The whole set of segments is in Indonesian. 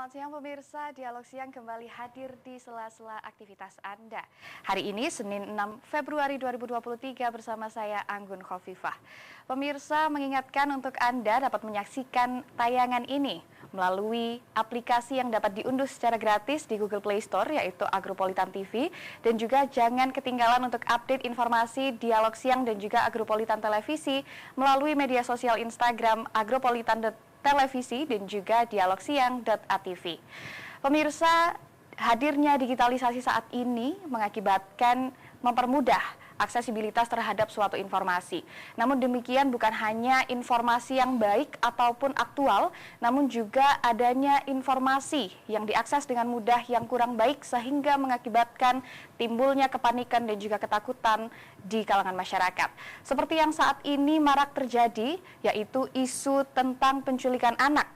Selamat siang pemirsa, Dialog Siang kembali hadir di sela-sela aktivitas Anda. Hari ini Senin 6 Februari 2023 bersama saya Anggun Khofifah. Pemirsa mengingatkan untuk Anda dapat menyaksikan tayangan ini melalui aplikasi yang dapat diunduh secara gratis di Google Play Store yaitu Agropolitan TV, dan juga jangan ketinggalan untuk update informasi Dialog Siang dan juga Agropolitan Televisi melalui media sosial Instagram Agropolitan Televisi dan juga dialogsiang.atv. Pemirsa, hadirnya digitalisasi saat ini mengakibatkan mempermudah aksesibilitas terhadap suatu informasi. Namun demikian bukan hanya informasi yang baik ataupun aktual, namun juga adanya informasi yang diakses dengan mudah yang kurang baik sehingga mengakibatkan timbulnya kepanikan dan juga ketakutan di kalangan masyarakat. Seperti yang saat ini marak terjadi, yaitu isu tentang penculikan anak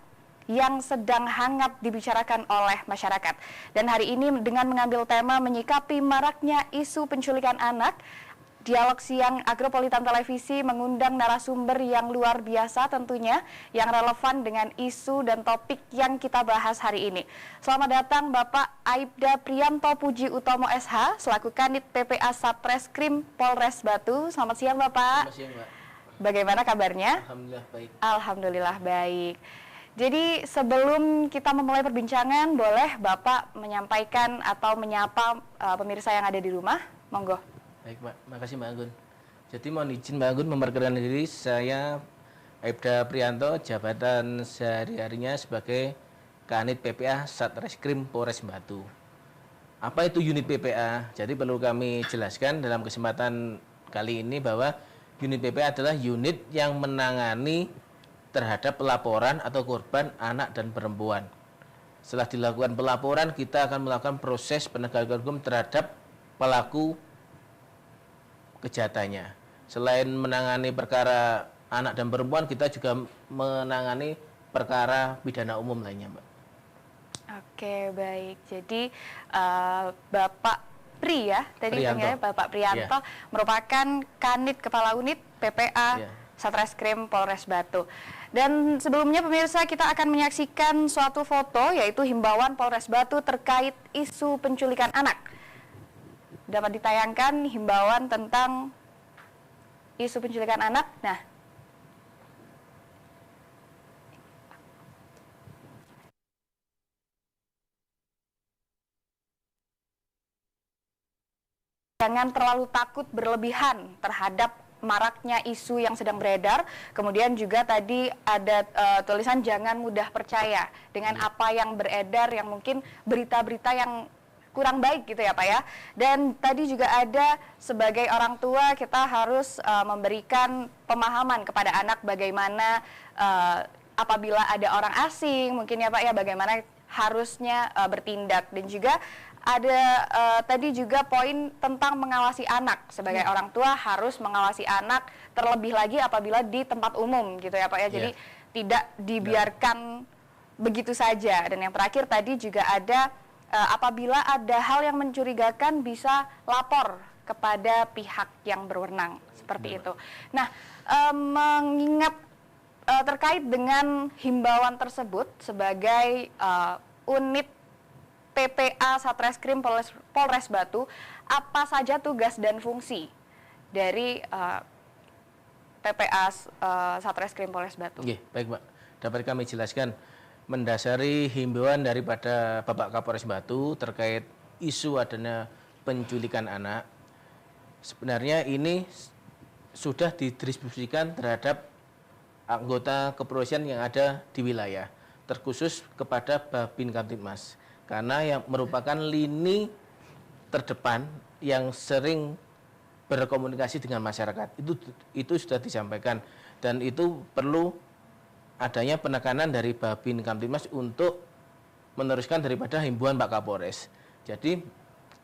yang sedang hangat dibicarakan oleh masyarakat. Dan hari ini dengan mengambil tema menyikapi maraknya isu penculikan anak, Dialog Siang Agropolitan Televisi mengundang narasumber yang luar biasa tentunya, yang relevan dengan isu dan topik yang kita bahas hari ini. Selamat datang Bapak Aibda Prianto Puji Utomo SH, selaku Kanit PPA Satreskrim Polres Batu. Selamat siang Bapak. Selamat siang Mbak. Bagaimana kabarnya? Alhamdulillah baik. Alhamdulillah baik. Jadi sebelum kita memulai perbincangan, boleh Bapak menyampaikan atau menyapa pemirsa yang ada di rumah? Monggo. Baik Mbak, makasih Mbak Anggun. Jadi mohon izin Mbak Anggun memperkenalkan diri, saya Aibda Prianto, jabatan sehari-harinya sebagai Kanit PPA Satreskrim Polres Batu. Apa itu unit PPA? Jadi perlu kami jelaskan dalam kesempatan kali ini bahwa unit PPA adalah unit yang menangani terhadap pelaporan atau korban anak dan perempuan. Setelah dilakukan pelaporan, kita akan melakukan proses penegakan hukum terhadap pelaku kejahatannya. Selain menangani perkara anak dan perempuan, kita juga menangani perkara pidana umum lainnya, Mbak. Oke, baik. Jadi Bapak Pri ya, tadi panggilnya Bapak Prianto, merupakan Kanit Kepala Unit PPA Satreskrim Polres Batu. Dan sebelumnya pemirsa, kita akan menyaksikan suatu foto, yaitu himbauan Polres Batu terkait isu penculikan anak. Dapat ditayangkan himbauan tentang isu penculikan anak. Nah, jangan terlalu takut berlebihan terhadap maraknya isu yang sedang beredar. Kemudian juga tadi ada tulisan jangan mudah percaya dengan apa yang beredar, yang mungkin berita-berita yang kurang baik gitu ya Pak ya. Dan tadi juga ada sebagai orang tua kita harus memberikan pemahaman kepada anak bagaimana apabila ada orang asing mungkin ya Pak ya, bagaimana harusnya bertindak. Dan juga ada tadi juga poin tentang mengawasi anak. Sebagai orang tua harus mengawasi anak, terlebih lagi apabila di tempat umum gitu ya Pak ya. Jadi tidak dibiarkan begitu saja. Dan yang terakhir tadi juga ada apabila ada hal yang mencurigakan bisa lapor kepada pihak yang berwenang, seperti itu. Nah, mengingat terkait dengan himbauan tersebut sebagai unit PPA Satreskrim Polres Batu, apa saja tugas dan fungsi dari PPA Satreskrim Polres Batu? Baik Mbak, dapat kami jelaskan. Mendasari himbauan daripada Bapak Kapolres Batu terkait isu adanya penculikan anak, sebenarnya ini sudah didistribusikan terhadap anggota kepolisian yang ada di wilayah, terkhusus kepada Babin Kamtibmas, karena yang merupakan lini terdepan yang sering berkomunikasi dengan masyarakat. Itu sudah disampaikan, dan itu perlu adanya penekanan dari Babin Kamtibmas untuk meneruskan daripada himbauan Pak Kapolres. Jadi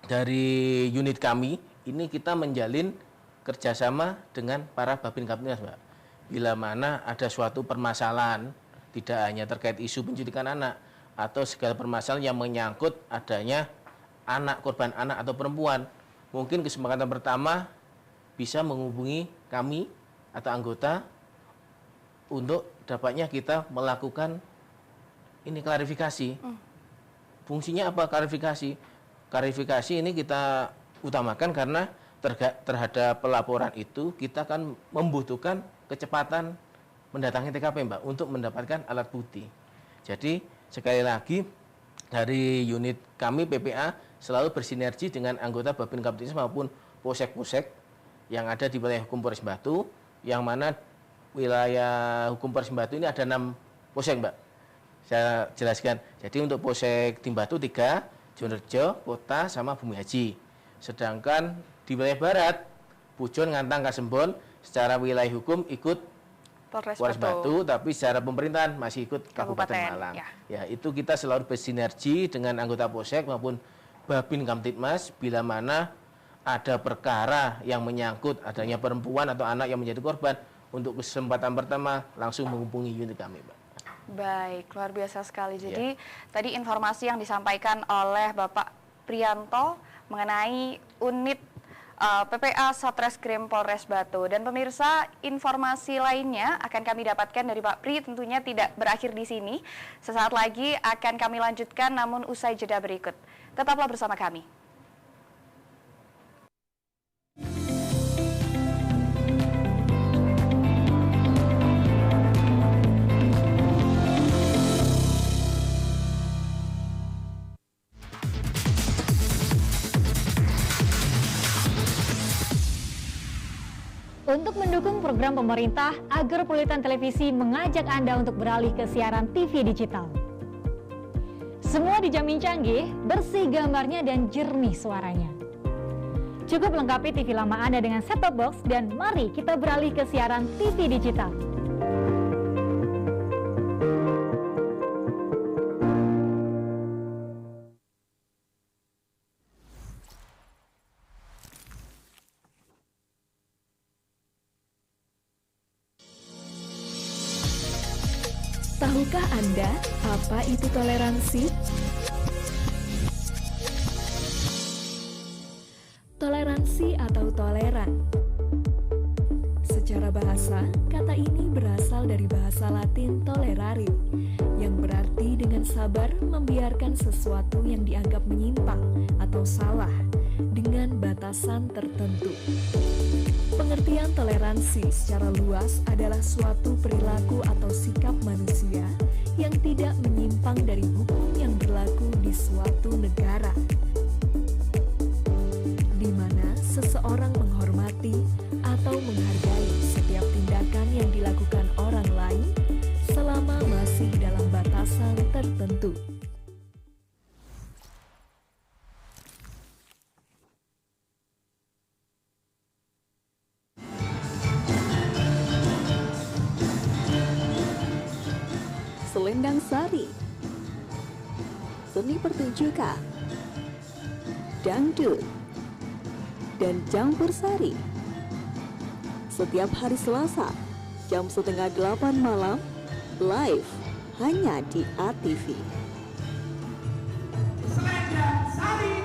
dari unit kami ini kita menjalin kerjasama dengan para Babin Kamtibmas, Mbak. Bila mana ada suatu permasalahan, tidak hanya terkait isu penculikan anak atau segala permasalahan yang menyangkut adanya anak, korban anak atau perempuan, mungkin kesepakatan pertama bisa menghubungi kami atau anggota untuk dapatnya kita melakukan ini klarifikasi Fungsinya apa? Klarifikasi. Klarifikasi ini kita utamakan karena terhadap pelaporan itu kita kan membutuhkan kecepatan mendatangi TKP, Mbak, untuk mendapatkan alat bukti. Jadi sekali lagi dari unit kami PPA selalu bersinergi dengan anggota Babin Kamtibmas maupun Polsek-Polsek yang ada di wilayah hukum Polres Batu, yang mana wilayah hukum Polres Batu ini ada 6 Polsek, Mbak. Saya jelaskan. Jadi untuk Polsek Timbatu 3, Jonrejo, Kota, sama Bumi Haji. Sedangkan di wilayah barat, Pujon, Ngantang, Kasembon, secara wilayah hukum ikut Polres Batu, tapi secara pemerintahan masih ikut Kabupaten Malang. Ya, itu kita selalu bersinergi dengan anggota Polsek maupun Babin Kamtibmas bila mana ada perkara yang menyangkut adanya perempuan atau anak yang menjadi korban, untuk kesempatan pertama langsung menghubungi unit kami, Mbak. Baik, luar biasa sekali. Jadi tadi informasi yang disampaikan oleh Bapak Prianto mengenai unit PPA Satreskrim Polres Batu. Dan pemirsa, informasi lainnya akan kami dapatkan dari Pak Pri, tentunya tidak berakhir di sini. Sesaat lagi akan kami lanjutkan, namun usai jeda berikut. Tetaplah bersama kami. Untuk mendukung program pemerintah, Agropulitan Televisi mengajak Anda untuk beralih ke siaran TV digital. Semua dijamin canggih, bersih gambarnya, dan jernih suaranya. Cukup lengkapi TV lama Anda dengan set-top box dan mari kita beralih ke siaran TV digital. Tahukah Anda apa itu toleransi? Toleransi atau toleran. Secara bahasa, kata ini berasal dari bahasa Latin tolerare, yang berarti dengan sabar membiarkan sesuatu yang dianggap menyimpang atau salah dengan batasan tertentu. Pengertian toleransi secara luas adalah suatu perilaku atau sikap manusia yang tidak menyimpang dari hukum yang berlaku di suatu negara, di mana seseorang menghormati atau menghargai setiap tindakan yang dilakukan orang lain selama masih dalam batasan tertentu. Selendang Sari, seni pertunjukan, dangdut, dan campur sari. Setiap hari Selasa, jam 7:30 malam, live hanya di ATV. Selendang Sari,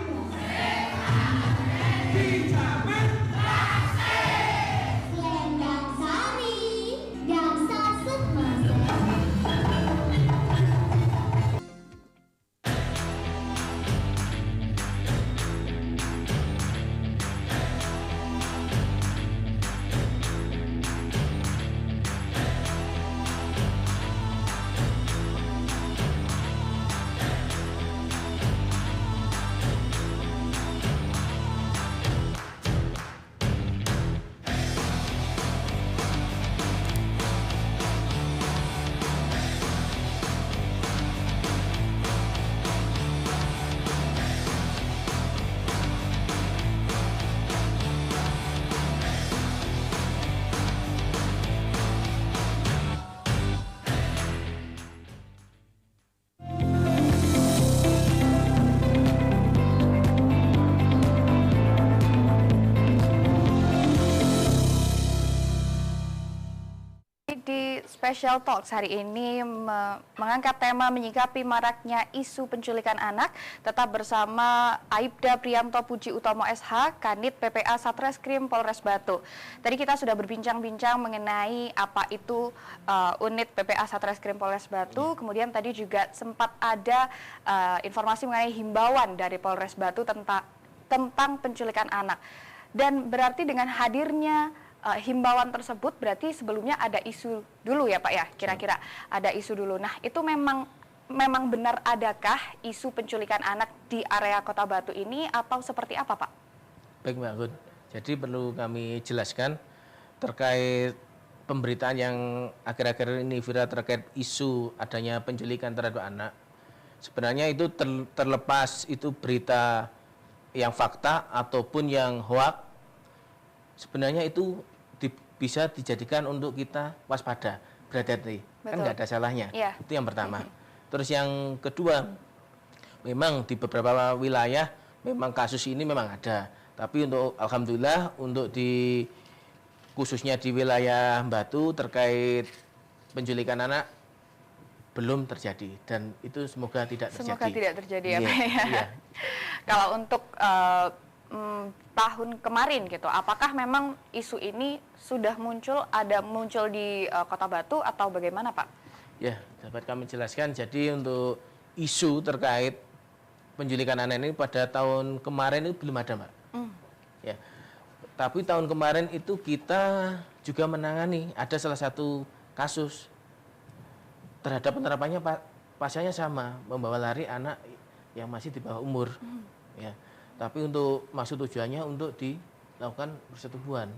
dijamin Selendang Sari, dansa semasa. Special Talks hari ini mengangkat tema menyikapi maraknya isu penculikan anak, tetap bersama Aibda Priyanto Puji Utomo SH, Kanit PPA Satreskrim Polres Batu. Tadi kita sudah berbincang-bincang mengenai apa itu unit PPA Satreskrim Polres Batu, kemudian tadi juga sempat ada informasi mengenai himbauan dari Polres Batu tentang penculikan anak. Dan berarti dengan hadirnya himbauan tersebut berarti sebelumnya ada isu dulu ya Pak ya, kira-kira ada isu dulu. Nah itu memang benar adakah isu penculikan anak di area Kota Batu ini atau seperti apa Pak? Baik Mbak Gun, jadi perlu kami jelaskan terkait pemberitaan yang akhir-akhir ini viral terkait isu adanya penculikan terhadap anak. Sebenarnya itu terlepas itu berita yang fakta ataupun yang hoak, sebenarnya itu bisa dijadikan untuk kita waspada, berhati-hati. Kan nggak ada salahnya. Yeah. Itu yang pertama. Terus yang kedua, memang di beberapa wilayah memang kasus ini memang ada. Tapi untuk alhamdulillah untuk khususnya di wilayah Batu terkait penculikan anak belum terjadi dan itu semoga tidak terjadi. Semoga tidak terjadi ya Iya, Pak ya. iya. Kalau untuk tahun kemarin gitu, apakah memang isu ini sudah muncul di Kota Batu atau bagaimana Pak? Ya, dapat kami jelaskan. Jadi untuk isu terkait penculikan anak ini pada tahun kemarin itu belum ada Mbak. Ya, tapi tahun kemarin itu kita juga menangani ada salah satu kasus terhadap penerapannya pasalnya sama, membawa lari anak yang masih di bawah umur. Ya. Tapi untuk maksud tujuannya untuk dilakukan persetubuhan.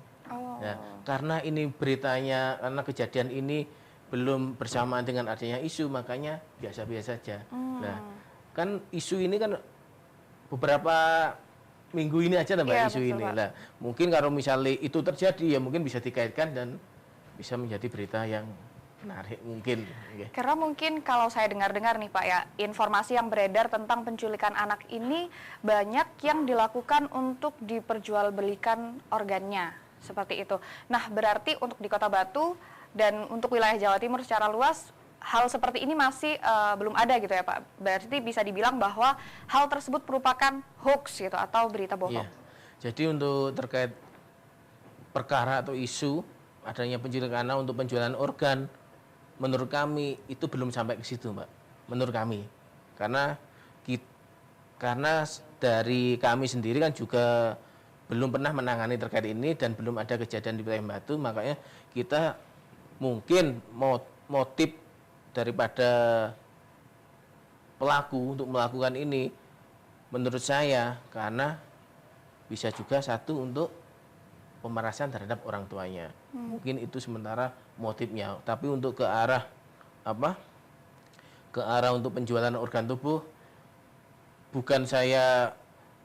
Ya, karena ini beritanya, karena kejadian ini belum bersamaan dengan adanya isu, makanya biasa-biasa saja. Nah, kan isu ini kan beberapa minggu ini aja Mbak Ya, isu betul, ini. Pak. Lah, mungkin kalau misalnya itu terjadi ya mungkin bisa dikaitkan dan bisa menjadi berita yang menarik mungkin. Karena mungkin kalau saya dengar-dengar nih Pak ya, informasi yang beredar tentang penculikan anak ini banyak yang dilakukan untuk diperjualbelikan organnya, seperti itu. Nah berarti untuk di Kota Batu dan untuk wilayah Jawa Timur secara luas, hal seperti ini masih belum ada gitu ya Pak. Berarti bisa dibilang bahwa hal tersebut merupakan hoax gitu atau berita bohong. Iya. Jadi untuk terkait perkara atau isu adanya penculikan anak untuk penjualan organ, menurut kami itu belum sampai ke situ, Mbak. Menurut kami, karena dari kami sendiri kan juga belum pernah menangani terkait ini dan belum ada kejadian di wilayah Batu, makanya kita mungkin motif daripada pelaku untuk melakukan ini, menurut saya karena bisa juga satu untuk pemerasan terhadap orang tuanya. Mungkin itu sementara motifnya, tapi untuk ke arah untuk penjualan organ tubuh bukan saya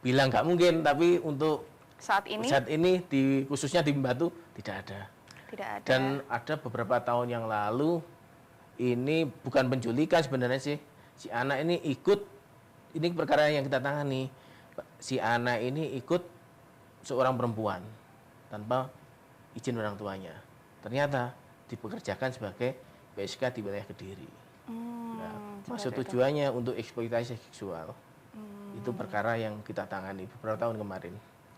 bilang nggak mungkin, tapi untuk saat ini khususnya di Batu tidak ada. Dan ada beberapa tahun yang lalu ini bukan penculikan sebenarnya sih, si anak ini ikut, ini perkara yang kita tangani, si anak ini ikut seorang perempuan tanpa izin orang tuanya. Ternyata dipekerjakan sebagai PSK di wilayah Kediri. Nah, maksud tujuannya untuk eksploitasi seksual. Itu perkara yang kita tangani beberapa tahun kemarin.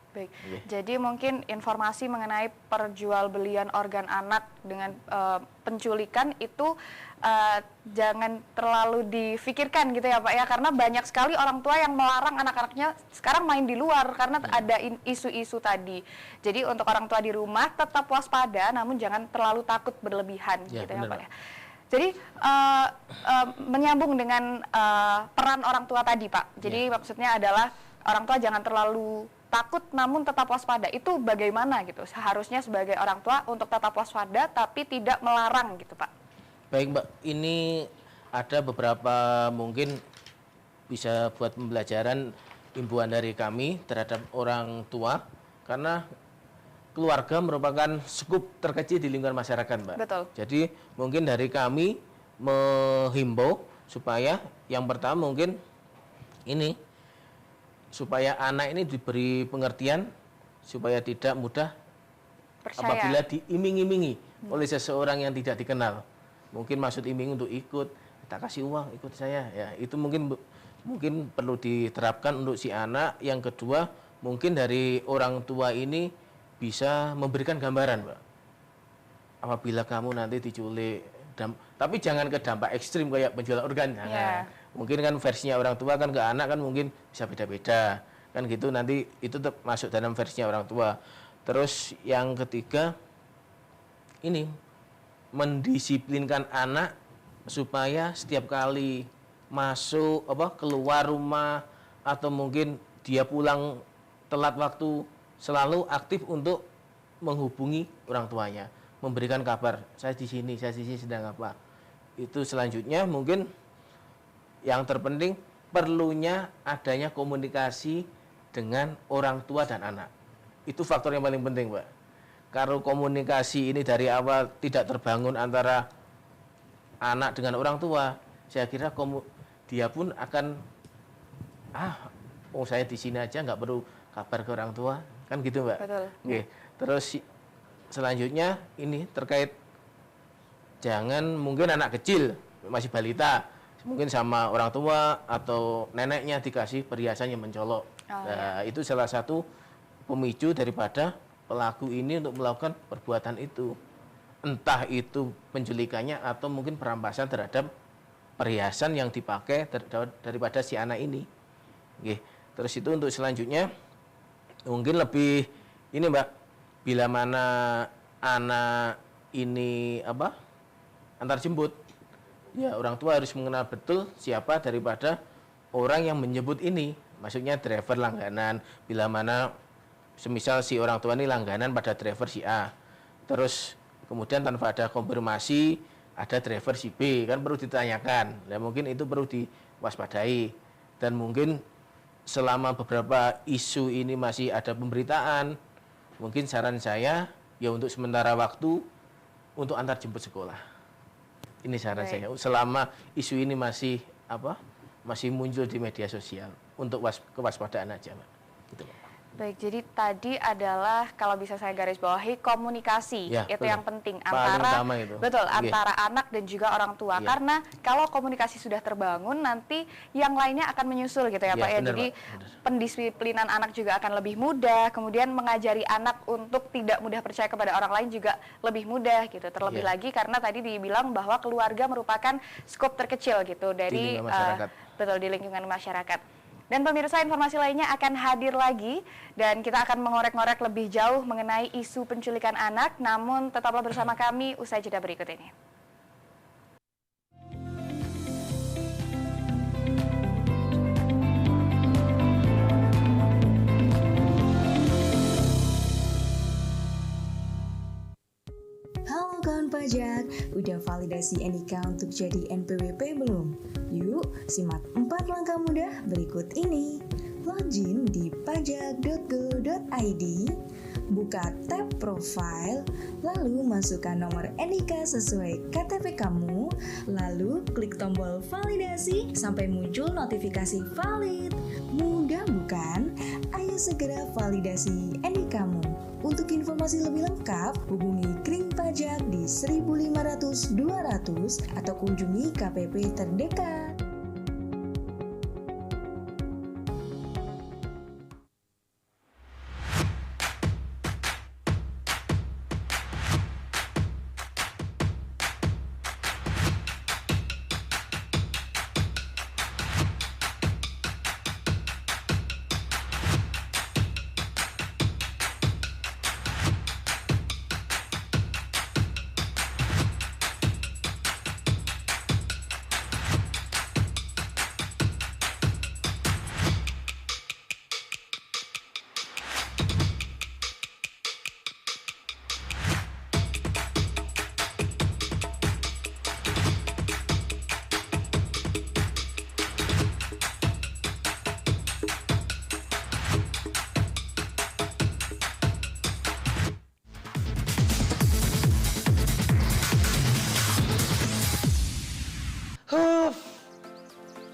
Baik, jadi mungkin informasi mengenai perjualbelian organ anak dengan penculikan itu jangan terlalu difikirkan gitu ya Pak ya, karena banyak sekali orang tua yang melarang anak-anaknya sekarang main di luar karena ada isu-isu tadi. Jadi untuk orang tua di rumah tetap waspada, namun jangan terlalu takut berlebihan gitu ya Pak ya. Jadi menyambung dengan peran orang tua tadi Pak, jadi maksudnya adalah orang tua jangan terlalu takut namun tetap waspada. Itu bagaimana gitu? Seharusnya sebagai orang tua untuk tetap waspada tapi tidak melarang gitu Pak. Baik Mbak, ini ada beberapa mungkin bisa buat pembelajaran himbauan dari kami terhadap orang tua, karena keluarga merupakan skup terkecil di lingkungan masyarakat Mbak. Betul. Jadi mungkin dari kami menghimbau supaya yang pertama mungkin ini, supaya anak ini diberi pengertian supaya tidak mudah Percaya. Apabila diiming-imingi oleh seseorang yang tidak dikenal. Mungkin maksud iming untuk ikut, tak kasih uang, ikut saya. Ya, itu mungkin perlu diterapkan untuk si anak. Yang kedua, mungkin dari orang tua ini bisa memberikan gambaran, Pak. Apabila kamu nanti diculik, tapi jangan ke dampak ekstrim kayak penjualan organ. Jangan. Mungkin kan versinya orang tua kan ke anak kan mungkin bisa beda-beda. Kan gitu, nanti itu tetap masuk dalam versinya orang tua. Terus yang ketiga, ini mendisiplinkan anak supaya setiap kali masuk keluar rumah atau mungkin dia pulang telat waktu selalu aktif untuk menghubungi orang tuanya, memberikan kabar, saya di sini sedang apa. Itu selanjutnya mungkin yang terpenting perlunya adanya komunikasi dengan orang tua dan anak. Itu faktor yang paling penting, Pak. Kalau komunikasi ini dari awal tidak terbangun antara anak dengan orang tua, saya kira dia pun akan saya di sini aja nggak perlu kabar ke orang tua, kan gitu, Mbak. Betul. Oke. Terus selanjutnya ini terkait jangan mungkin anak kecil masih balita mungkin sama orang tua atau neneknya dikasih perhiasan yang mencolok. Itu salah satu pemicu daripada pelaku ini untuk melakukan perbuatan itu. Entah itu penculikannya atau mungkin perampasan terhadap perhiasan yang dipakai daripada si anak ini. Oke. Terus itu untuk selanjutnya mungkin lebih ini, Mbak, bila mana anak ini antar jemput, ya orang tua harus mengenal betul siapa daripada orang yang menyebut ini. Maksudnya driver langganan, bila mana semisal si orang tua ini langganan pada driver si A, terus kemudian tanpa ada konfirmasi ada driver si B, kan perlu ditanyakan. Nah, mungkin itu perlu diwaspadai. Dan mungkin selama beberapa isu ini masih ada pemberitaan, mungkin saran saya ya untuk sementara waktu untuk antar jemput sekolah. Ini saran saya. Selama isu ini masih muncul di media sosial, untuk kewaspadaan aja, Pak. Gitu, Pak. Baik, jadi tadi adalah kalau bisa saya garis bawahi komunikasi, ya, itu betul. yang penting antara antara anak dan juga orang tua. Karena kalau komunikasi sudah terbangun, nanti yang lainnya akan menyusul gitu ya, Pak ya. Benar, jadi Pak. pendisiplinan anak juga akan lebih mudah, kemudian mengajari anak untuk tidak mudah percaya kepada orang lain juga lebih mudah gitu. Terlebih lagi karena tadi dibilang bahwa keluarga merupakan skop terkecil gitu dari di lingkungan masyarakat. Dan pemirsa, informasi lainnya akan hadir lagi dan kita akan mengorek-ngorek lebih jauh mengenai isu penculikan anak. Namun tetaplah bersama kami usai jeda berikut ini. Halo kawan pajak, udah validasi NIK untuk jadi NPWP belum? Yuk, simak 4 langkah mudah berikut ini. Login di pajak.go.id, buka tab profile, lalu masukkan nomor NIK sesuai KTP kamu, lalu klik tombol validasi sampai muncul notifikasi valid. Mudah bukan? Ayo segera validasi NIK kamu. Untuk informasi lebih lengkap, hubungi Kring Pajak di 1500 200 atau kunjungi KPP terdekat.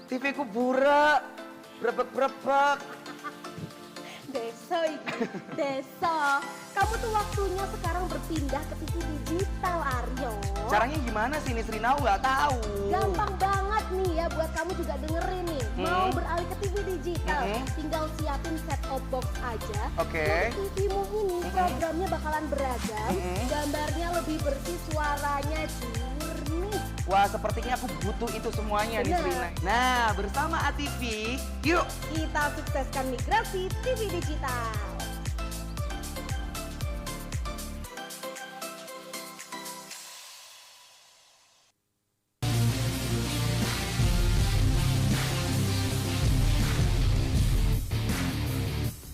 TV ku burak, berebek-berebek. desa iki. Desa. Kamu tuh waktunya sekarang berpindah ke TV digital, Aryo. Caranya gimana sih, Nisrina? Aku nggak tahu. Gampang banget nih ya buat kamu juga dengerin nih. Mau beralih ke TV digital, tinggal siapin set-top box aja. Oke. Nah, TV-mu ini programnya bakalan beragam, gambarnya lebih bersih, suaranya jernih. Wah, sepertinya aku butuh itu semuanya, Bener. Nisrina. Nah, bersama ATV, yuk. Kita sukseskan migrasi TV digital.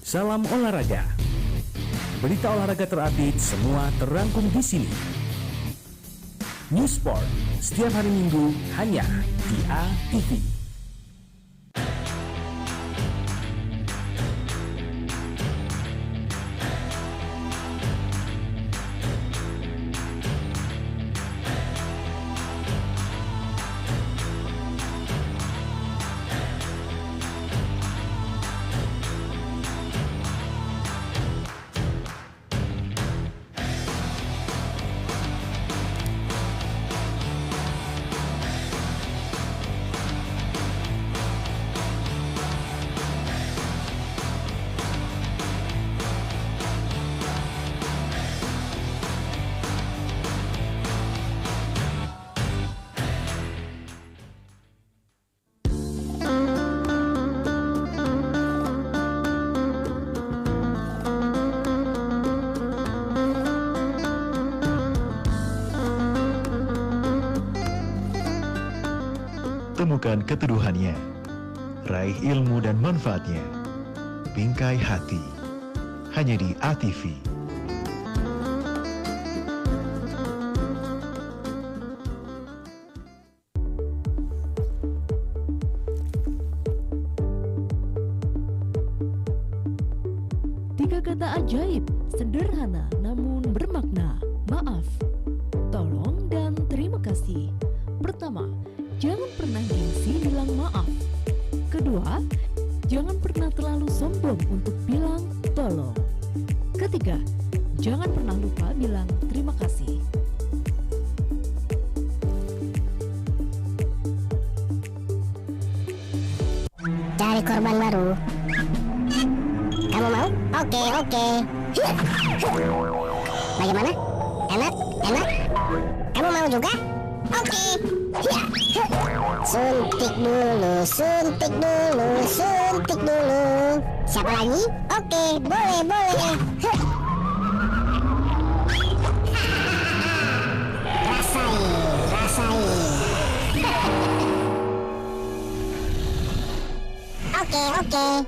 Salam olahraga. Berita olahraga terupdate semua terangkum di sini. News Sport setiap hari Minggu hanya di ATV. Temukan keteduhannya, raih ilmu dan manfaatnya. Bingkai hati, hanya di ATV. Tiga kata ajaib, sederhana namun bermakna. Maaf, tolong, dan terima kasih. Pertama, jangan pernah gengsi bilang maaf. Kedua, jangan pernah terlalu sombong untuk bilang tolong. Ketiga, jangan pernah lupa bilang terima kasih. Cari korban baru. Kamu mau? Oke. Bagaimana? Enak? Kamu mau juga? Oke. Suntik dulu. Siapa lagi? Oke, boleh. Rasain. Oke. Rasain.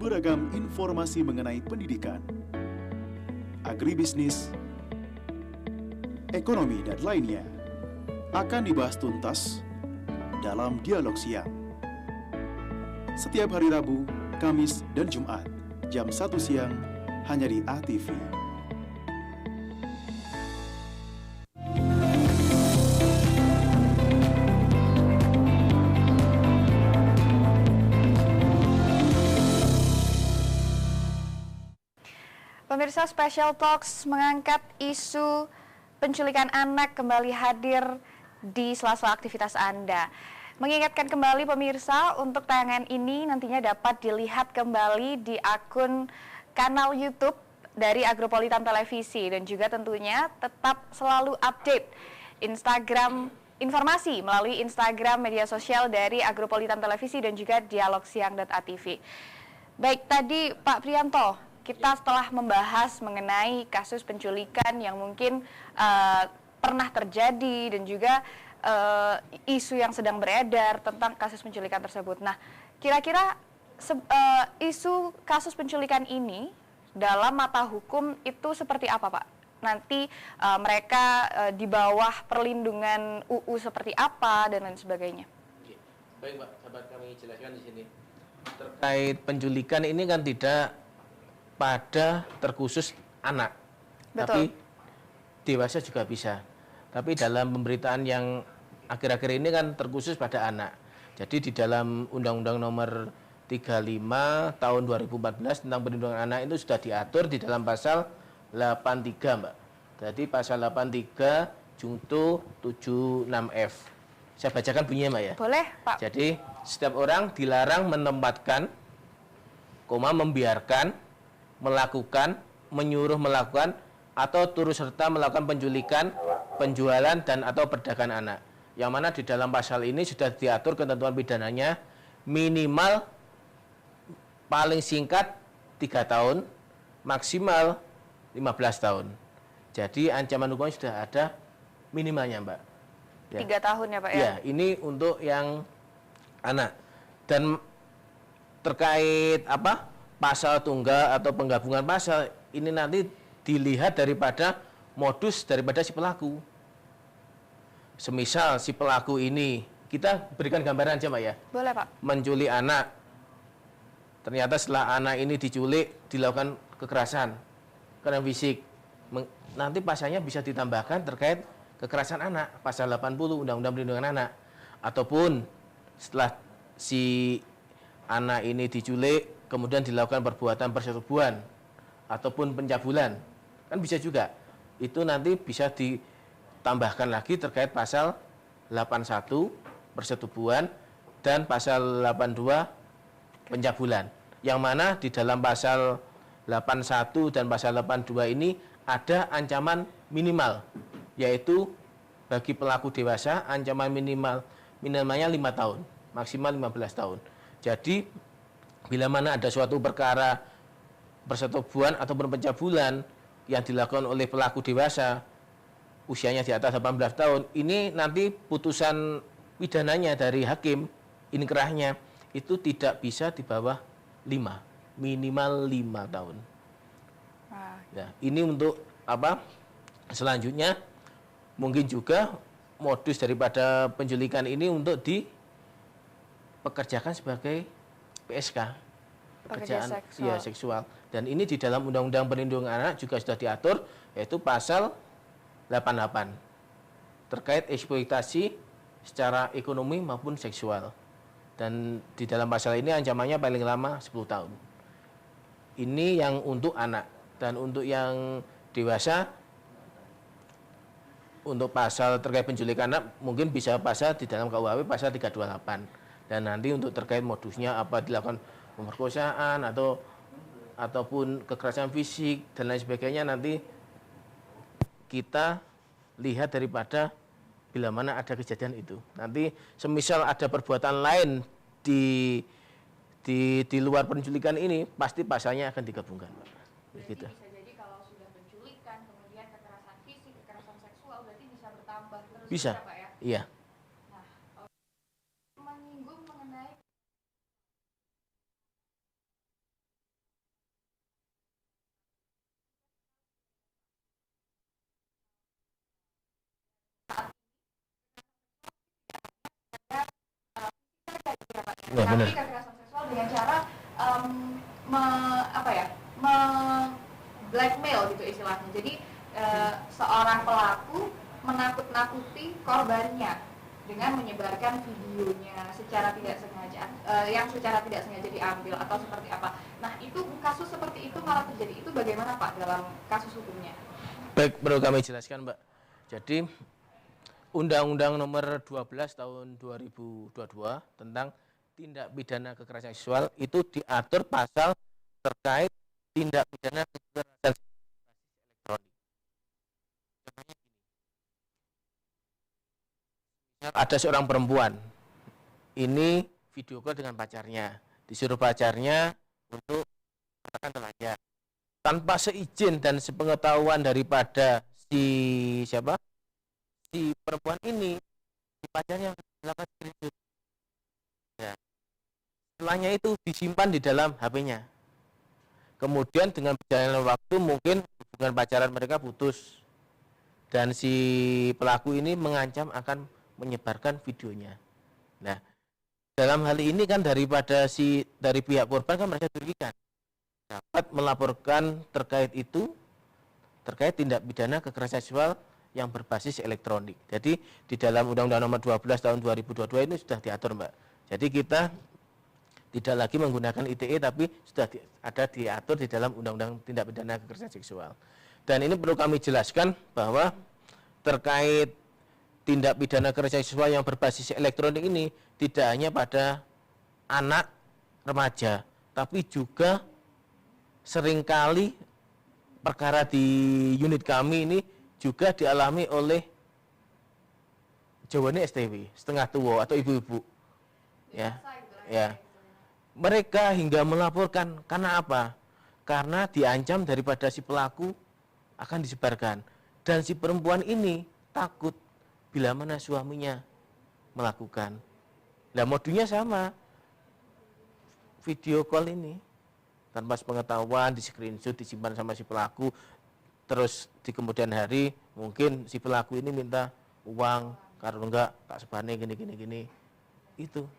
Beragam informasi mengenai pendidikan, agribisnis, ekonomi, dan lainnya akan dibahas tuntas dalam Dialog Siang. Setiap hari Rabu, Kamis, dan Jumat, jam 1 siang, hanya di ATV. Pemirsa, Special Talks mengangkat isu penculikan anak kembali hadir di sela-sela aktivitas Anda. Mengingatkan kembali pemirsa, untuk tayangan ini nantinya dapat dilihat kembali di akun kanal YouTube dari Agropolitan Televisi, dan juga tentunya tetap selalu update informasi melalui Instagram media sosial dari Agropolitan Televisi dan juga dialogsiang.atv. Baik, tadi Pak Priyanto, kita setelah membahas mengenai kasus penculikan yang mungkin pernah terjadi dan juga isu yang sedang beredar tentang kasus penculikan tersebut. Nah, kira-kira isu kasus penculikan ini dalam mata hukum itu seperti apa, Pak? Nanti mereka di bawah perlindungan UU seperti apa dan lain sebagainya. Baik, Pak, dapat kami jelaskan di sini. Terkait penculikan ini kan tidak pada terkhusus anak, Betul. tapi dewasa juga bisa. Tapi dalam pemberitaan yang akhir-akhir ini kan terkhusus pada anak. Jadi di dalam Undang-Undang Nomor 35 tahun 2014 tentang perlindungan anak itu sudah diatur di dalam pasal 83, Mbak. Jadi pasal 83 junto 76F. Saya bacakan bunyinya, Mbak ya. Boleh, Pak. Jadi setiap orang dilarang menempatkan, membiarkan, melakukan, menyuruh melakukan, atau turut serta melakukan penculikan, penjualan, dan atau perdagangan anak. Yang mana di dalam pasal ini sudah diatur ketentuan pidananya minimal paling singkat 3 tahun, maksimal 15 tahun. Jadi ancaman hukumnya sudah ada minimalnya, Mbak. Ya. 3 tahun ya, Pak ya? Ya, ini untuk yang anak. Dan terkait apa? Pasal tunggal atau penggabungan pasal ini nanti dilihat daripada modus daripada si pelaku. Semisal si pelaku ini, kita berikan gambaran aja, Mbak ya. Boleh, Pak. Menculik anak. Ternyata setelah anak ini diculik, dilakukan kekerasan fisik. Nanti pasalnya bisa ditambahkan terkait kekerasan anak, pasal 80 Undang-Undang Perlindungan Anak. Ataupun setelah si anak ini diculik, kemudian dilakukan perbuatan persetubuhan ataupun pencabulan, kan bisa juga. Itu nanti bisa ditambahkan lagi terkait pasal 81 persetubuhan dan pasal 82 pencabulan. Yang mana di dalam pasal 81 dan pasal 82 ini ada ancaman minimal, yaitu bagi pelaku dewasa ancaman minimalnya 5 tahun, maksimal 15 tahun. Jadi bila mana ada suatu perkara persetubuhan ataupun pencabulan yang dilakukan oleh pelaku dewasa usianya di atas 18 tahun, ini nanti putusan pidananya dari hakim inkrahnya itu tidak bisa di bawah 5, minimal 5 tahun. Ya, ini untuk apa? Selanjutnya mungkin juga modus daripada penculikan ini untuk dipekerjakan sebagai PSK, pekerjaan seksual. Dan ini di dalam Undang-Undang Perlindungan Anak juga sudah diatur, yaitu pasal 88 terkait eksploitasi secara ekonomi maupun seksual. Dan di dalam pasal ini ancamannya paling lama 10 tahun. Ini yang untuk anak. Dan untuk yang dewasa, untuk pasal terkait penculikan anak mungkin bisa pasal di dalam KUHP pasal 328. Dan nanti untuk terkait modusnya apa, dilakukan pemerkosaan ataupun kekerasan fisik dan lain sebagainya, nanti kita lihat daripada bila mana ada kejadian itu. Nanti semisal ada perbuatan lain di luar penculikan ini, pasti pasalnya akan digabungkan. Begitu. Bisa jadi kalau sudah penculikan, kemudian kekerasan fisik, kekerasan seksual, berarti bisa bertambah terus. Bisa, Pak ya? iya. Nah, menyinggung mengenai Ya, benar. Kekerasan seksual dengan cara blackmail gitu istilahnya. Jadi seorang pelaku menakut-nakuti korbannya dengan menyebarkan videonya secara tidak sengaja, yang secara tidak sengaja diambil atau seperti apa. Nah, itu kasus seperti itu malah terjadi. Itu bagaimana, Pak, dalam kasus hukumnya? Baik, perlu kami jelaskan, Mbak. Jadi Undang-Undang Nomor 12 tahun 2022 tentang tindak pidana kekerasan seksual itu diatur pasal terkait tindak pidana kekerasan elektronik. Ada seorang perempuan, ini video call dengan pacarnya, disuruh pacarnya untuk katakan telanjang, tanpa seizin dan sepengetahuan daripada si perempuan ini, si pacarnya melakukan screenshot. Ya. Setelahnya itu disimpan di dalam HP-nya. Kemudian dengan berjalannya waktu mungkin hubungan pacaran mereka putus. Dan si pelaku ini mengancam akan menyebarkan videonya. Nah, dalam hal ini kan dari pihak korban kan merasa dirugikan. Dapat melaporkan terkait tindak pidana kekerasan seksual yang berbasis elektronik. Jadi di dalam Undang-Undang Nomor 12 Tahun 2022 ini sudah diatur, Mbak. Jadi kita tidak lagi menggunakan ITE tapi sudah ada diatur di dalam Undang-Undang Tindak Pidana Kekerasan Seksual. Dan ini perlu kami jelaskan bahwa terkait tindak pidana kekerasan seksual yang berbasis elektronik ini tidak hanya pada anak remaja, tapi juga seringkali perkara di unit kami ini juga dialami oleh jawane STW, setengah tua atau ibu-ibu. Ya. Mereka hingga melaporkan karena apa? Karena diancam daripada si pelaku akan disebarkan. Dan si perempuan ini takut bila mana suaminya melakukan. Nah, modusnya sama. Video call ini tanpa sepengetahuan, di screenshot, disimpan sama si pelaku. Terus di kemudian hari mungkin si pelaku ini minta uang, kalau enggak tak sebane gini. Itu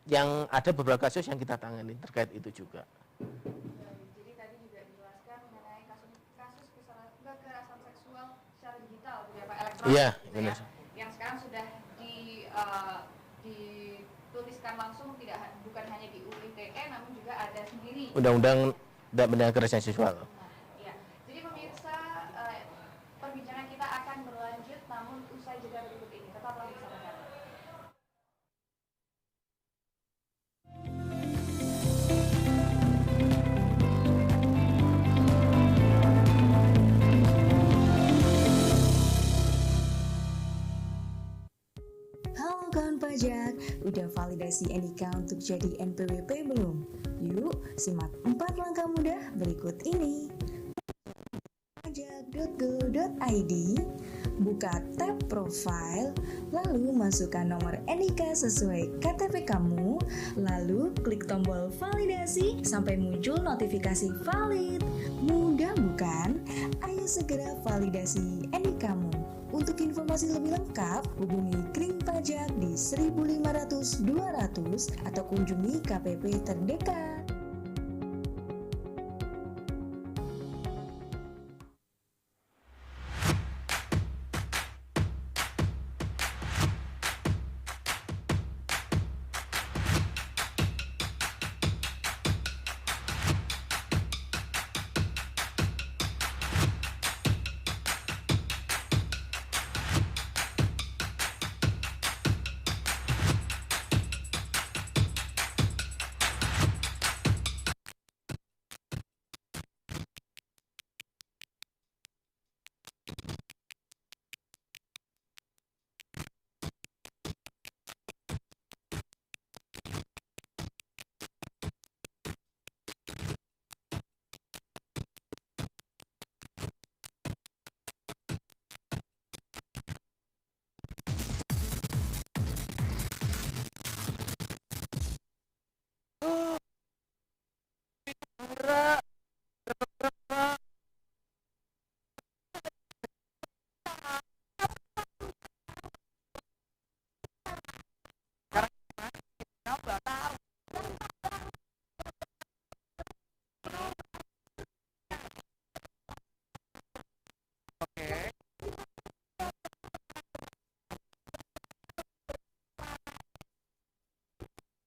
yang ada beberapa kasus yang kita tangani terkait itu juga. Jadi tadi juga dijelaskan mengenai kasus kekerasan seksual secara digital, Pak, elektronik. Iya, benar. Yang sekarang sudah dituliskan langsung bukan hanya di UU ITE namun juga ada sendiri. Undang-Undang Tindak Pidana Kekerasan Seksual. Iya. Jadi pemirsa, perbincangan kita akan berlanjut namun usai jeda berikut ini. Tetaplah bersama kami. Halo kawan pajak, udah validasi NIK untuk jadi NPWP belum? Yuk, simak 4 langkah mudah berikut ini. Pajak.go.id, buka tab profile, lalu masukkan nomor NIK sesuai KTP kamu, lalu klik tombol validasi sampai muncul notifikasi valid. Mudah bukan? Ayo segera validasi NIK kamu. Untuk informasi lebih lengkap, hubungi Kring Pajak di 1500 200 atau kunjungi KPP terdekat.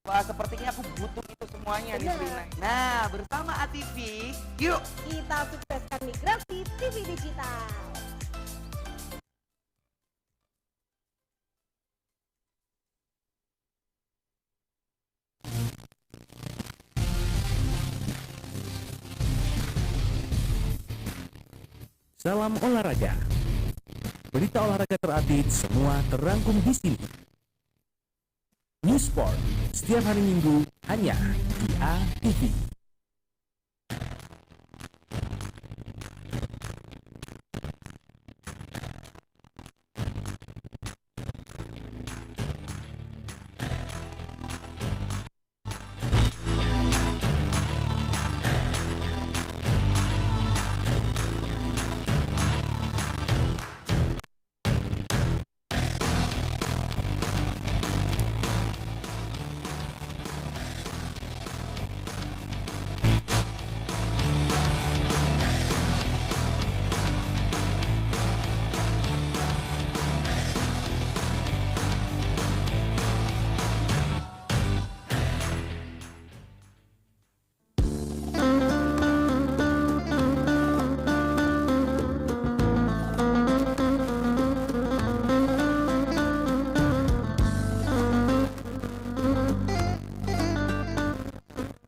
Wah, sepertinya aku butuh itu semuanya nih, Rina. Nah, bersama ATV, yuk kita sukseskan migrasi TV digital. Salam olahraga. Berita olahraga terupdate semua terangkum di sini. News Sport setiap hari Minggu hanya di ATV.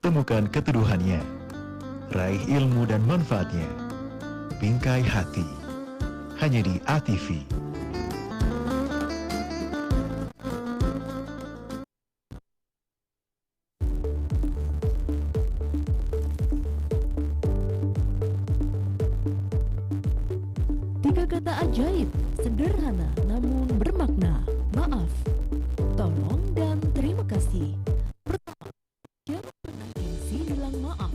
Temukan keteduhannya. Raih ilmu dan manfaatnya. Bingkai hati. Hanya di ATV. Tiga kata ajaib, sederhana namun bermakna. Maaf, tolong, dan terima kasih. Pertama, jangan pernah gengsi bilang maaf.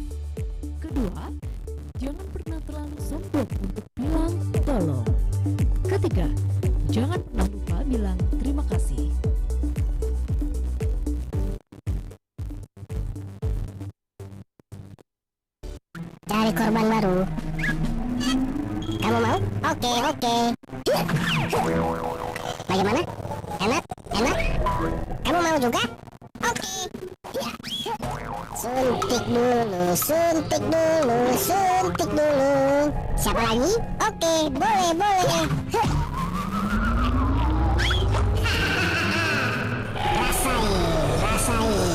Kedua, jangan pernah terlalu sombong untuk bilang tolong. Ketiga, jangan pernah lupa bilang terima kasih. Cari korban baru. Kamu mau? Oke, oke. Bagaimana? Enak? Enak? Kamu mau juga? Oke. Suntik dulu, suntik dulu, suntik dulu. Siapa lagi? Oke, boleh, boleh. Rasain, rasain.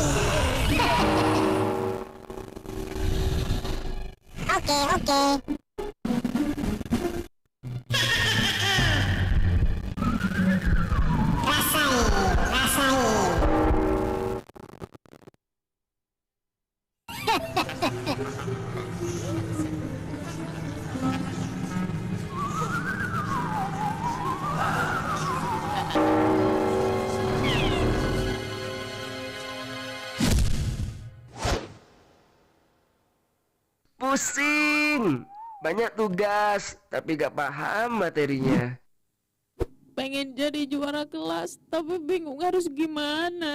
Oke, oke. Pusing, banyak tugas, tapi gak paham materinya. Pengen jadi juara kelas, tapi bingung harus gimana.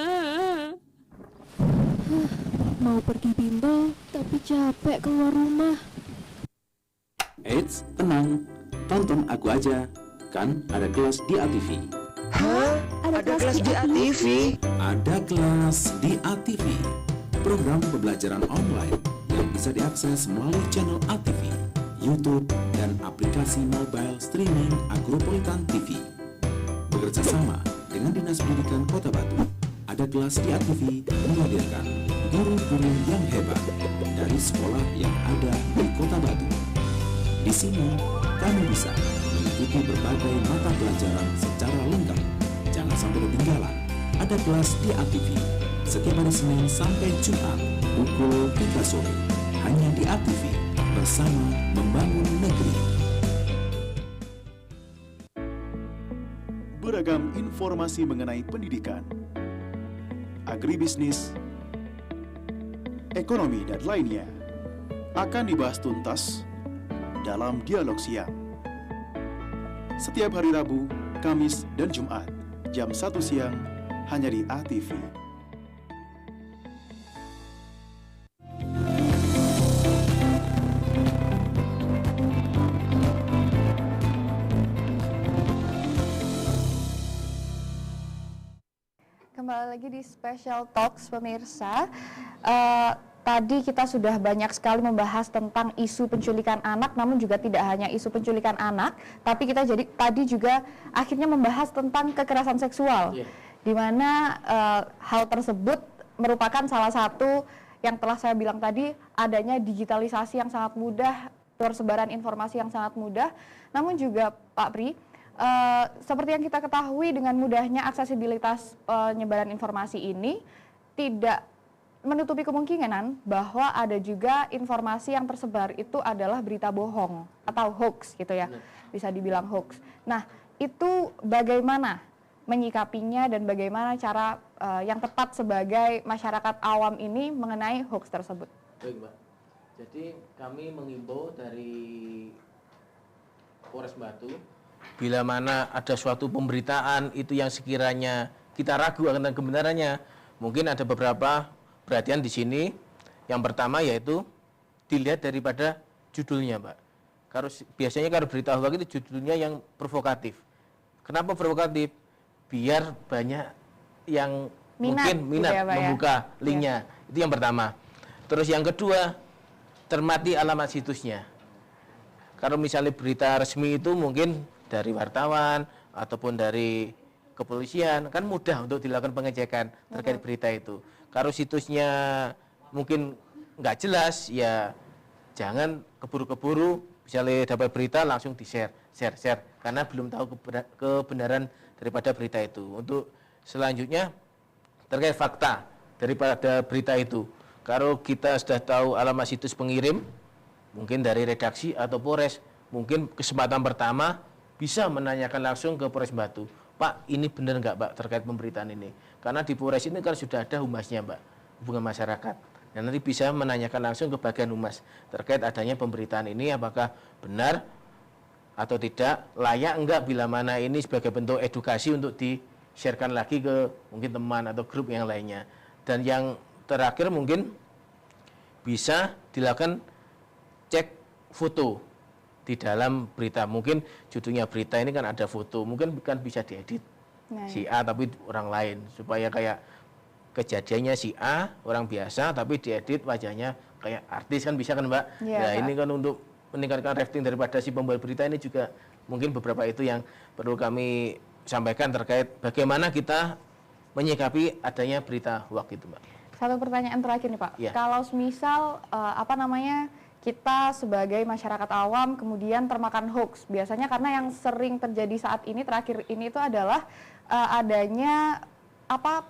Mau pergi bimbel, tapi capek keluar rumah. Eits, tenang, tonton aku aja, kan ada kelas di ATV. Hah? Ada kelas di ATV? Ada kelas di ATV, program pembelajaran online yang bisa diakses melalui channel ATV, YouTube, dan aplikasi mobile streaming Agropolitan TV. Bekerja sama dengan Dinas Pendidikan Kota Batu, ada kelas di ATV menghadirkan guru-guru yang hebat dari sekolah yang ada di Kota Batu. Di sini, kamu bisa mengikuti berbagai mata pelajaran secara lengkap. Jangan sampai ketinggalan. Ada kelas di ATV setiap hari Senin sampai Jumat pukul 3 sore. Hanya di ATV, bersama membangun negeri. Beragam informasi mengenai pendidikan, agribisnis, ekonomi, dan lainnya akan dibahas tuntas dalam Dialog Siang. Setiap hari Rabu, Kamis, dan Jumat, jam 1 siang, hanya di ATV. Kembali lagi di Special Talks pemirsa. Tadi kita sudah banyak sekali membahas tentang isu penculikan anak, namun juga tidak hanya isu penculikan anak, tapi kita tadi juga akhirnya membahas tentang kekerasan seksual, di mana hal tersebut merupakan salah satu yang telah saya bilang tadi, adanya digitalisasi yang sangat mudah, persebaran informasi yang sangat mudah, namun juga Pak Pri, seperti yang kita ketahui dengan mudahnya aksesibilitas penyebaran informasi ini tidak menutupi kemungkinan bahwa ada juga informasi yang tersebar itu adalah berita bohong atau hoax gitu ya, bisa dibilang hoax. Nah, itu bagaimana menyikapinya dan bagaimana cara yang tepat sebagai masyarakat awam ini mengenai hoax tersebut? Baik, Mbak. Jadi kami mengimbau dari Polres Batu, bila mana ada suatu pemberitaan itu yang sekiranya kita ragu akan kebenarannya, mungkin ada beberapa perhatian di sini. Yang pertama yaitu dilihat daripada judulnya, Mbak. Biasanya kalau berita hoax itu judulnya yang provokatif. Kenapa provokatif? Biar banyak yang minat gitu ya, membuka linknya. Itu yang pertama. Terus yang kedua, cermati alamat situsnya. Kalau misalnya berita resmi itu mungkin dari wartawan ataupun dari kepolisian, kan mudah untuk dilakukan pengecekan terkait berita itu. Kalau situsnya mungkin nggak jelas, ya jangan keburu-keburu misalnya dapat berita langsung di-share, karena belum tahu kebenaran daripada berita itu. Untuk selanjutnya terkait fakta daripada berita itu. Kalau kita sudah tahu alamat situs pengirim, mungkin dari redaksi atau Polres, mungkin kesempatan pertama bisa menanyakan langsung ke Polres Batu. Pak, ini benar nggak Pak terkait pemberitaan ini? Karena di Polres ini kan sudah ada humasnya Pak, hubungan masyarakat. Dan nanti bisa menanyakan langsung ke bagian humas terkait adanya pemberitaan ini, apakah benar atau tidak, layak enggak, bila mana ini sebagai bentuk edukasi untuk di-sharekan lagi ke mungkin teman atau grup yang lainnya. Dan yang terakhir mungkin bisa dilakukan cek foto di dalam berita. Mungkin judulnya berita ini kan ada foto, mungkin kan bisa diedit si A tapi orang lain, supaya kayak kejadiannya si A orang biasa tapi diedit wajahnya kayak artis, kan bisa kan Mbak? Nah ini kan untuk meningkatkan rating daripada si pembuat berita ini juga mungkin beberapa itu yang perlu kami sampaikan terkait bagaimana kita menyikapi adanya berita hoax itu Mbak. Satu pertanyaan terakhir nih Pak, kalau misal kita sebagai masyarakat awam kemudian termakan hoax, biasanya karena yang sering terjadi saat ini terakhir ini itu adalah adanya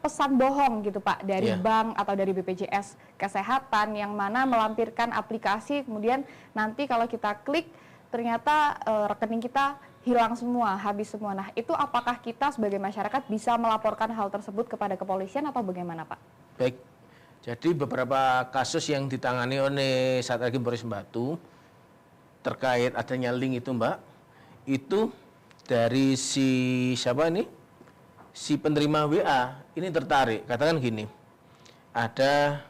pesan bohong gitu Pak dari bank atau dari BPJS Kesehatan yang mana melampirkan aplikasi, kemudian nanti kalau kita klik ternyata rekening kita hilang semua, habis semua. Nah itu apakah kita sebagai masyarakat bisa melaporkan hal tersebut kepada kepolisian atau bagaimana Pak? Baik, jadi beberapa kasus yang ditangani oleh Satreskrim Polres Batu terkait adanya link itu Mbak, itu dari si penerima WA ini tertarik, katakan gini, ada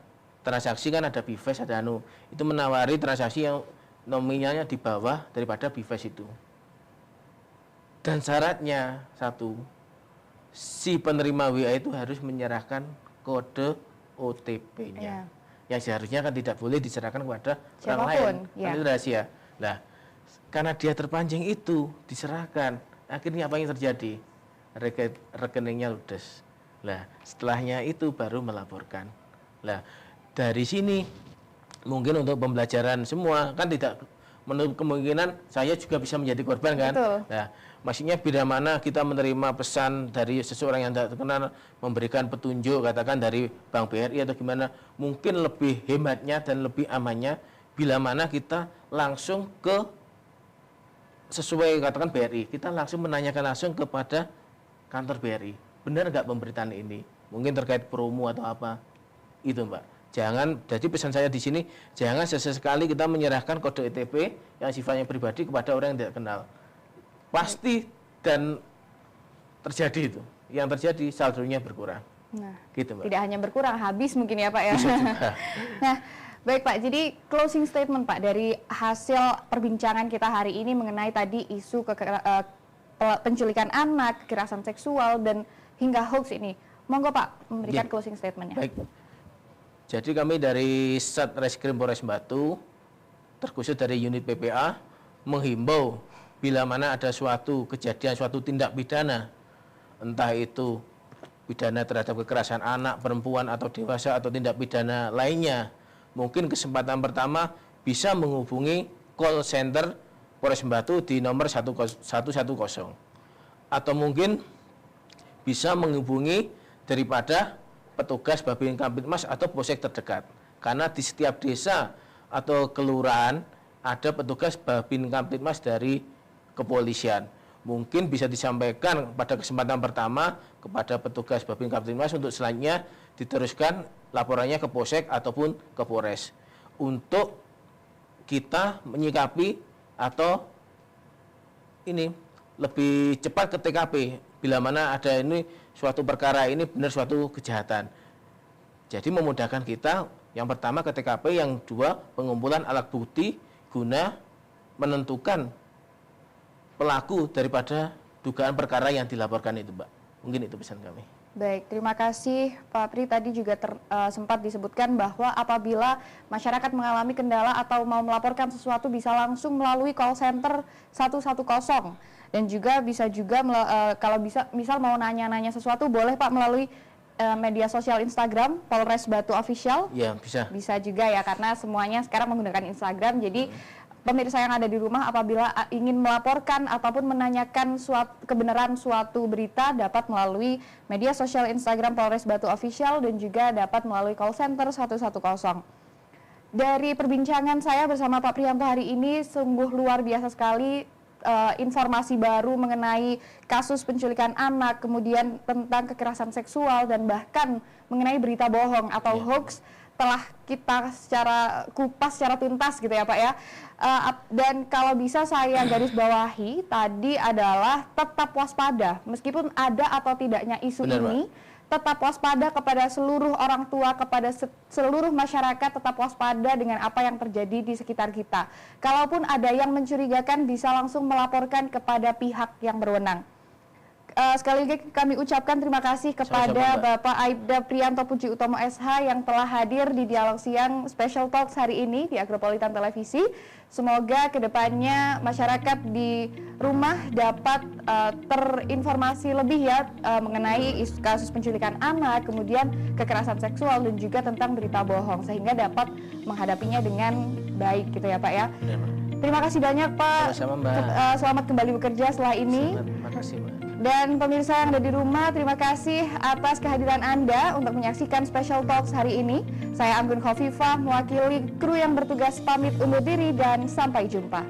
transaksi kan ada BIFES, ada itu menawari transaksi yang nominalnya di bawah daripada BIFES itu. Dan syaratnya satu, si penerima WA itu harus menyerahkan kode OTP-nya. Yang seharusnya kan tidak boleh diserahkan kepada orang lain, itu rahasia. Nah, karena dia terpancing itu diserahkan, akhirnya apa yang terjadi? Rekeningnya ludes. Lah, setelahnya itu baru melaporkan. Lah, dari sini mungkin untuk pembelajaran semua kan tidak menutup kemungkinan saya juga bisa menjadi korban kan. Betul. Nah, maksudnya bila mana kita menerima pesan dari seseorang yang tidak terkenal memberikan petunjuk, katakan dari Bank BRI atau gimana, mungkin lebih hematnya dan lebih amannya bila mana kita langsung ke sesuai katakan BRI, kita langsung menanyakan langsung kepada kantor BRI, benar nggak pemberitaan ini? Mungkin terkait promo atau apa? Itu Mbak. Jangan, jadi pesan saya di sini, jangan sesekali kita menyerahkan kode OTP yang sifatnya pribadi kepada orang yang tidak kenal. Pasti dan terjadi itu. Yang terjadi saldonya berkurang. Nah, gitu Mbak. Tidak hanya berkurang, habis mungkin ya Pak ya. Bisa juga. Nah, baik Pak, jadi closing statement Pak dari hasil perbincangan kita hari ini mengenai tadi isu penculikan anak, kekerasan seksual, dan hingga hoax ini. Monggo Pak, memberikan closing statement-nya. Baik. Jadi kami dari Satreskrim Polres Batu, terkhusus dari unit PPA, menghimbau bila mana ada suatu kejadian, suatu tindak pidana, entah itu pidana terhadap kekerasan anak, perempuan, atau dewasa, atau tindak pidana lainnya, mungkin kesempatan pertama bisa menghubungi call center Polres Batu di nomor 110, atau mungkin bisa menghubungi daripada petugas Babin Kamtibmas atau Polsek terdekat, karena di setiap desa atau kelurahan ada petugas Babin Kamtibmas dari kepolisian. Mungkin bisa disampaikan pada kesempatan pertama kepada petugas Babin Kamtibmas untuk selanjutnya diteruskan laporannya ke Polsek ataupun ke Polres untuk kita menyikapi atau ini lebih cepat ke TKP bila mana ada ini suatu perkara ini benar suatu kejahatan. Jadi memudahkan kita yang pertama ke TKP, yang dua pengumpulan alat bukti guna menentukan pelaku daripada dugaan perkara yang dilaporkan itu, Mbak. Mungkin itu pesan kami. Baik, terima kasih Pak Pri. Tadi juga sempat disebutkan bahwa apabila masyarakat mengalami kendala atau mau melaporkan sesuatu bisa langsung melalui call center 110. Dan juga bisa juga kalau bisa misal mau nanya-nanya sesuatu boleh Pak melalui media sosial Instagram Polres Batu Official? Ya, bisa. Bisa juga ya, karena semuanya sekarang menggunakan Instagram. Jadi pemirsa yang ada di rumah apabila ingin melaporkan ataupun menanyakan kebenaran suatu berita dapat melalui media sosial Instagram Polres Batu Official dan juga dapat melalui call center 110. Dari perbincangan saya bersama Pak Priyanto hari ini sungguh luar biasa sekali. Informasi baru mengenai kasus penculikan anak, kemudian tentang kekerasan seksual dan bahkan mengenai berita bohong atau hoax telah kita secara kupas, secara tuntas gitu ya Pak ya. Dan kalau bisa saya garis bawahi tadi adalah tetap waspada meskipun ada atau tidaknya isu ini. Tetap waspada kepada seluruh orang tua, kepada seluruh masyarakat, tetap waspada dengan apa yang terjadi di sekitar kita. Kalaupun ada yang mencurigakan bisa langsung melaporkan kepada pihak yang berwenang. Sekali lagi kami ucapkan terima kasih kepada Bapak Aibda Priyanto Puji Utomo SH yang telah hadir di Dialog Siang Special Talks hari ini di Agropolitan Televisi. Semoga kedepannya masyarakat di rumah dapat terinformasi lebih ya mengenai kasus penculikan anak, kemudian kekerasan seksual dan juga tentang berita bohong sehingga dapat menghadapinya dengan baik gitu ya Pak ya. Terima kasih banyak Pak. Selamat kembali bekerja setelah ini. Terima kasih Mbak. Dan pemirsa yang ada di rumah, terima kasih atas kehadiran Anda untuk menyaksikan Special Talks hari ini. Saya Anggun Khofifah, mewakili kru yang bertugas pamit undur diri dan sampai jumpa.